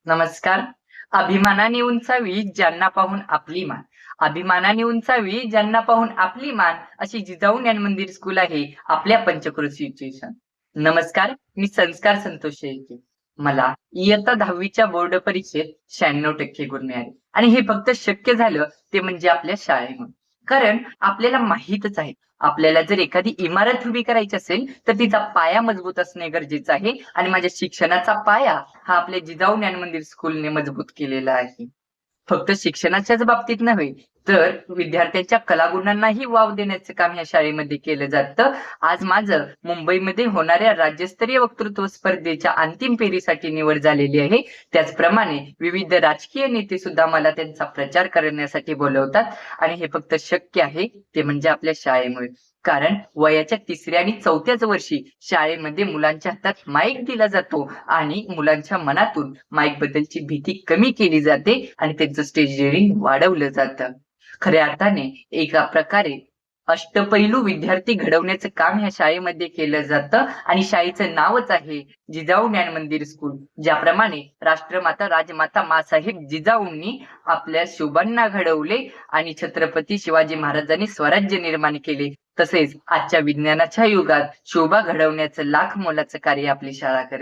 नमस्कार. अभिमानाने उंचावी ज्यांना पाहून आपली मान. अभिमानाने उंचावी ज्यांना पाहून आपली मान अशी जिजाऊ ज्ञान मंदिर स्कूल आहे आपल्या पंचक्रोशीची शान. नमस्कार, मी संस्कार संतोष शेळके. मला इयत्ता 10वीच्या बोर्ड परीक्षेत 96% गुण मिळाले आणि हे फक्त शक्य झालं ते म्हणजे आपल्या शाळेमुळे. कारण आपल्याला माहीतच आहे, आपल्याला जर एखादी इमारत उभी करायची असेल तर तिचा पाया मजबूत असणे गरजेचं आहे आणि माझ्या शिक्षणाचा पाया हा आपल्या जिजाऊ ज्ञान मंदिर स्कूलने मजबूत केलेला आहे. फक्त शिक्षणाच्याच बाबतीत नव्हे, तर विद्यार्थ्यांच्या कलागुणांनाही वाव देण्याचं काम या शाळेमध्ये केलं जातं. आज माझं मुंबईमध्ये होणाऱ्या राज्यस्तरीय वक्तृत्व स्पर्धेच्या अंतिम फेरीसाठी निवड झालेली आहे. त्याचप्रमाणे विविध राजकीय नेते सुद्धा मला त्यांचा प्रचार करण्यासाठी बोलवतात आणि हे फक्त शक्य आहे ते म्हणजे आपल्या शाळेमुळे. कारण वयाच्या 3ऱ्या आणि 4थ्याच वर्षी शाळेमध्ये मुलांच्या हातात माईक दिला जातो आणि मुलांच्या मनातून माईक बद्दलची भीती कमी केली जाते आणि त्यांचं स्टेज डेअरिंग वाढवलं जातं. खऱ्या अर्थाने एका प्रकारे अष्टपैलू विद्यार्थी घडवण्याचं काम ह्या शाळेमध्ये केलं जातं आणि शाळेचं नावच आहे जिजाऊ ज्ञान मंदिर स्कूल. ज्याप्रमाणे राष्ट्रमाता राजमाता माँसाहेब जिजाऊंनी आपल्या शोभांना घडवले आणि छत्रपती शिवाजी महाराजांनी स्वराज्य निर्माण केले, तसेच आजच्या विज्ञानाच्या युगात शोभा घडवण्याचं लाख मोलाचं कार्य आपली शाळा करते.